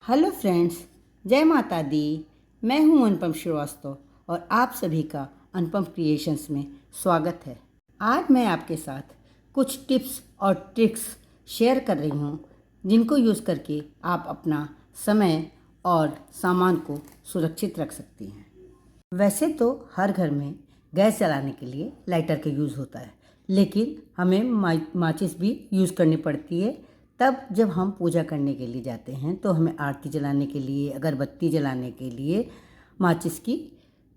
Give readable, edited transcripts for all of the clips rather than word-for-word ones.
Hello friends, जय माता दी। मैं हूं अनुपम श्रीवास्तव और आप सभी का अनुपम क्रिएशंस में स्वागत है। आज मैं आपके साथ कुछ टिप्स और ट्रिक्स शेयर कर रही हूं जिनको यूज़ करके आप अपना समय और सामान को सुरक्षित रख सकती हैं। वैसे तो हर घर में गैस जलाने के लिए लाइटर का यूज़ होता है, लेकिन हमें माचिस भी यूज़ करनी पड़ती है। तब जब हम पूजा करने के लिए जाते हैं तो हमें आरती जलाने के लिए, अगरबत्ती जलाने के लिए माचिस की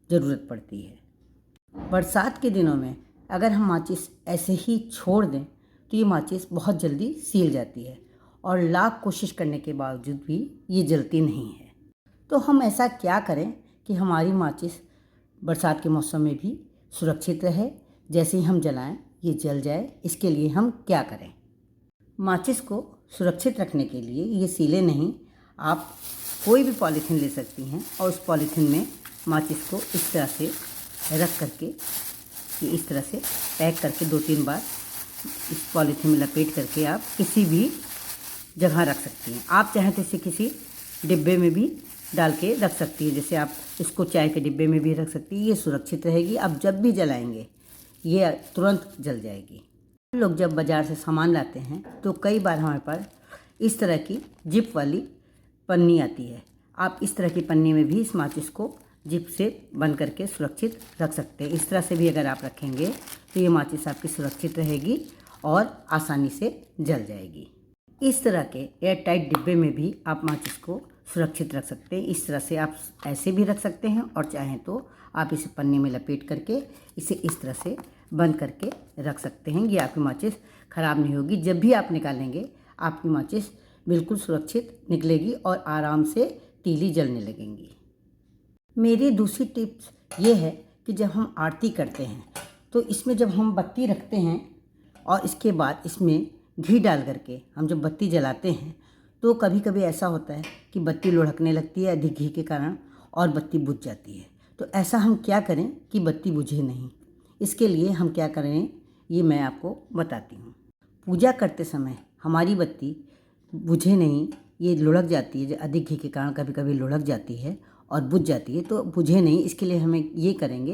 ज़रूरत पड़ती है। बरसात के दिनों में अगर हम माचिस ऐसे ही छोड़ दें तो ये माचिस बहुत जल्दी सील जाती है और लाख कोशिश करने के बावजूद भी ये जलती नहीं है। तो हम ऐसा क्या करें कि हमारी माचिस बरसात के मौसम में भी सुरक्षित रहे, जैसे ही हम जलाएं ये जल जाए। इसके लिए हम क्या करें? माचिस को सुरक्षित रखने के लिए ये सीले नहीं, आप कोई भी पॉलीथीन ले सकती हैं और उस पॉलीथीन में माचिस को इस तरह से रख करके, ये इस तरह से पैक करके 2-3 बार इस पॉलीथीन में लपेट करके आप किसी भी जगह रख सकती हैं। आप चाहें तो इसे किसी डिब्बे में भी डाल के रख सकती है, जैसे आप इसको चाय के डिब्बे में भी रख सकती है। ये सुरक्षित रहेगी। आप जब भी जलाएंगे ये तुरंत जल जाएगी। लोग जब बाज़ार से सामान लाते हैं तो कई बार हमारे पास इस तरह की जिप वाली पन्नी आती है। आप इस तरह की पन्नी में भी इस माचिस को जिप से बंद करके सुरक्षित रख सकते हैं। इस तरह से भी अगर आप रखेंगे तो ये माचिस आपकी सुरक्षित रहेगी और आसानी से जल जाएगी। इस तरह के एयर टाइट डिब्बे में भी आप माचिस को सुरक्षित रख सकते हैं। इस तरह से आप ऐसे भी रख सकते हैं और चाहें तो आप इसे पन्नी में लपेट करके इसे इस तरह से बंद करके रख सकते हैं। ये आपकी माचिस ख़राब नहीं होगी। जब भी आप निकालेंगे आपकी माचिस बिल्कुल सुरक्षित निकलेगी और आराम से तीली जलने लगेंगी। मेरी दूसरी टिप्स ये है कि जब हम आरती करते हैं तो इसमें जब हम बत्ती रखते हैं और इसके बाद इसमें घी डाल करके हम जब बत्ती जलाते हैं तो कभी कभी ऐसा होता है कि बत्ती लुढ़कने लगती है अधिक घी के कारण और बत्ती बुझ जाती है। तो ऐसा हम क्या करें कि बत्ती बुझे नहीं? इसके लिए हम क्या करें ये मैं आपको बताती हूँ। पूजा करते समय हमारी बत्ती बुझे नहीं, ये लुढ़क जाती है, अधिक घी के कारण कभी कभी लुढ़क जाती है और बुझ जाती है। तो बुझे नहीं, इसके लिए हमें ये करेंगे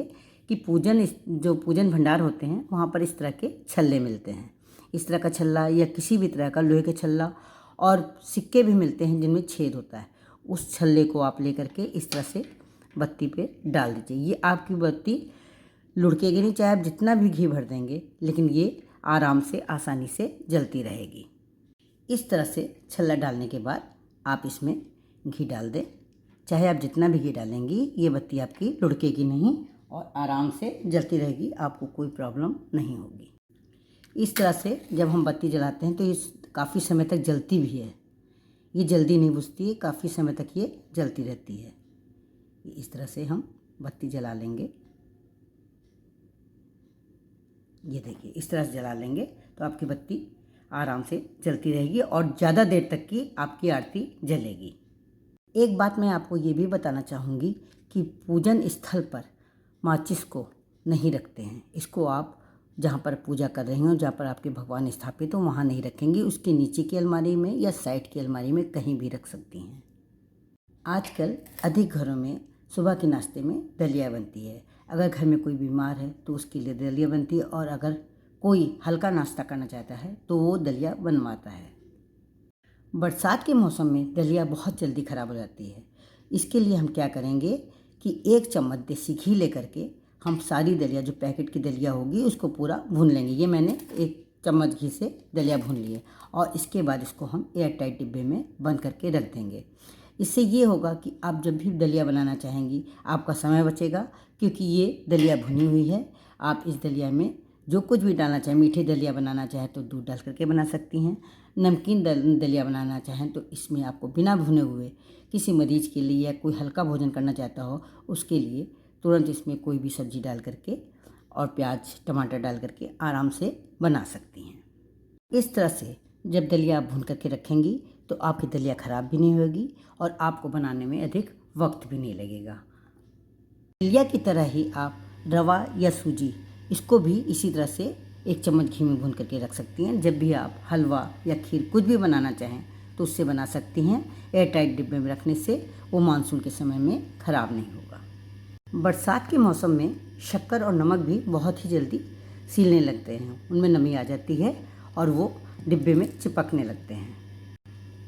कि जो पूजन भंडार होते हैं वहाँ पर इस तरह के छल्ले मिलते हैं। इस तरह का छल्ला या किसी भी तरह का लोहे का छल्ला और सिक्के भी मिलते हैं जिनमें छेद होता है। उस छल्ले को आप ले करके इस तरह से बत्ती पे डाल दीजिए। ये आपकी बत्ती लुढ़केगी नहीं, चाहे आप जितना भी घी भर देंगे, लेकिन ये आराम से आसानी से जलती रहेगी। इस तरह से छल्ला डालने के बाद आप इसमें घी डाल दें। चाहे आप जितना भी घी डालेंगी ये बत्ती आपकी लुढ़केगी नहीं और आराम से जलती रहेगी। आपको कोई प्रॉब्लम नहीं होगी। इस तरह से जब हम बत्ती जलाते हैं तो ये काफ़ी समय तक जलती भी है। ये जल्दी नहीं बुझती है, काफ़ी समय तक ये जलती रहती है। इस तरह से हम बत्ती जला लेंगे। ये देखिए, इस तरह से जला लेंगे तो आपकी बत्ती आराम से जलती रहेगी और ज़्यादा देर तक की आपकी आरती जलेगी। एक बात मैं आपको ये भी बताना चाहूँगी कि पूजन स्थल पर माचिस को नहीं रखते हैं। इसको आप जहाँ पर पूजा कर रही हो, जहाँ पर आपके भगवान स्थापित हो, वहाँ नहीं रखेंगे। उसके नीचे की अलमारी में या साइड की अलमारी में कहीं भी रख सकती हैं। आजकल अधिक घरों में सुबह के नाश्ते में दलिया बनती है। अगर घर में कोई बीमार है तो उसके लिए दलिया बनती है और अगर कोई हल्का नाश्ता करना चाहता है तो वो दलिया बनवाता है। बरसात के मौसम में दलिया बहुत जल्दी ख़राब हो जाती है। इसके लिए हम क्या करेंगे कि 1 चम्मच देसी घी लेकर के हम सारी दलिया, जो पैकेट की दलिया होगी, उसको पूरा भून लेंगे। ये मैंने 1 चम्मच घी से दलिया भून लिए और इसके बाद इसको हम एयर टाइट डिब्बे में बंद करके रख देंगे। इससे ये होगा कि आप जब भी दलिया बनाना चाहेंगी आपका समय बचेगा, क्योंकि ये दलिया भुनी हुई है। आप इस दलिया में जो कुछ भी डालना चाहें, मीठी दलिया बनाना चाहें तो दूध डाल करके बना सकती हैं। नमकीन दलिया बनाना चाहें तो इसमें आपको बिना भुने हुए किसी मरीज के लिए या कोई हल्का भोजन करना चाहता हो उसके लिए तुरंत इसमें कोई भी सब्ज़ी डाल करके और प्याज टमाटर डाल करके आराम से बना सकती हैं। इस तरह से जब दलिया आप भून करके रखेंगी तो आपकी दलिया ख़राब भी नहीं होगी और आपको बनाने में अधिक वक्त भी नहीं लगेगा। दलिया की तरह ही आप रवा या सूजी, इसको भी इसी तरह से 1 चम्मच घी में भून करके रख सकती हैं। जब भी आप हलवा या खीर कुछ भी बनाना चाहें तो उससे बना सकती हैं। एयर टाइट डिब्बे में रखने से वो मानसून के समय में ख़राब नहीं होगा। बरसात के मौसम में शक्कर और नमक भी बहुत ही जल्दी सीलने लगते हैं, उनमें नमी आ जाती है और वो डिब्बे में चिपकने लगते हैं।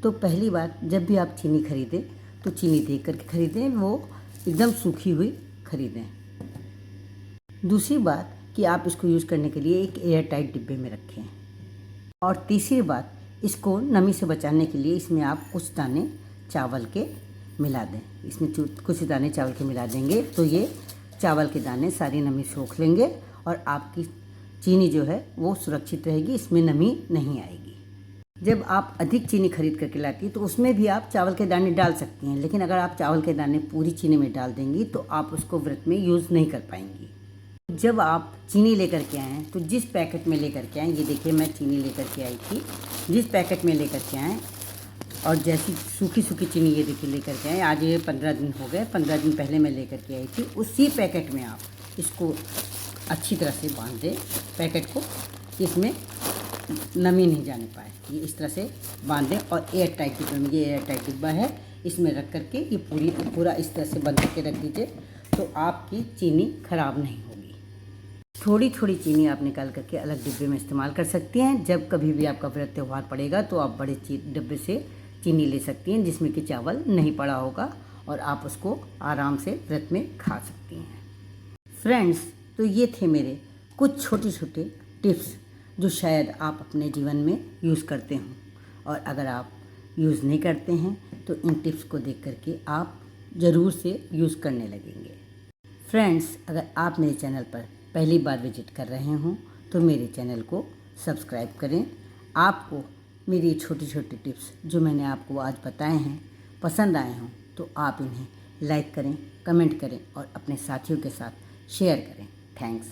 तो पहली बात, जब भी आप चीनी खरीदें तो चीनी देख करके खरीदें, वो एकदम सूखी हुई खरीदें। दूसरी बात कि आप इसको यूज़ करने के लिए एक एयर टाइट डिब्बे में रखें। और तीसरी बात, इसको नमी से बचाने के लिए इसमें आप कुछ दाने चावल के मिला दें। इसमें कुछ दाने चावल के मिला देंगे तो ये चावल के दाने सारी नमी सोख लेंगे और आपकी चीनी जो है वो सुरक्षित रहेगी, इसमें नमी नहीं आएगी। जब आप अधिक चीनी खरीद करके लाती हैं तो उसमें भी आप चावल के दाने डाल सकती हैं, लेकिन अगर आप चावल के दाने पूरी चीनी में डाल देंगी तो आप उसको व्रत में यूज़ नहीं कर पाएंगी। जब आप चीनी लेकर के आएँ तो जिस पैकेट में लेकर के आएँ, ये देखिए मैं चीनी लेकर के आई थी, जिस पैकेट में लेकर के आएँ और जैसी सूखी सूखी चीनी ये देखिए लेकर के आए, आज ये 15 दिन हो गए, 15 दिन पहले मैं लेकर के आई थी, उसी पैकेट में आप इसको अच्छी तरह से बांध दें पैकेट को, इसमें नमी नहीं जाने पाए। ये इस तरह से बांध दें और एयर टाइट डिब्बे में, ये एयर टाइट डिब्बा है, इसमें रख करके ये पूरा इस तरह से बंद करके रख दीजिए तो आपकी चीनी ख़राब नहीं होगी। थोड़ी थोड़ी चीनी आप निकाल करके अलग डिब्बे में इस्तेमाल कर सकती हैं। जब कभी भी आपका व्रत त्यौहार पड़ेगा तो आप बड़े डिब्बे से चीनी ले सकती हैं जिसमें कि चावल नहीं पड़ा होगा और आप उसको आराम से व्रत में खा सकती हैं। फ्रेंड्स, तो ये थे मेरे कुछ छोटे छोटे टिप्स जो शायद आप अपने जीवन में यूज़ करते हों, और अगर आप यूज़ नहीं करते हैं तो इन टिप्स को देख करके आप ज़रूर से यूज़ करने लगेंगे। फ्रेंड्स, अगर आप मेरे चैनल पर पहली बार विजिट कर रहे हों तो मेरे चैनल को सब्सक्राइब करें। आपको मेरी छोटी छोटी टिप्स जो मैंने आपको आज बताए हैं पसंद आए हों तो आप इन्हें लाइक करें, कमेंट करें और अपने साथियों के साथ शेयर करें। थैंक्स।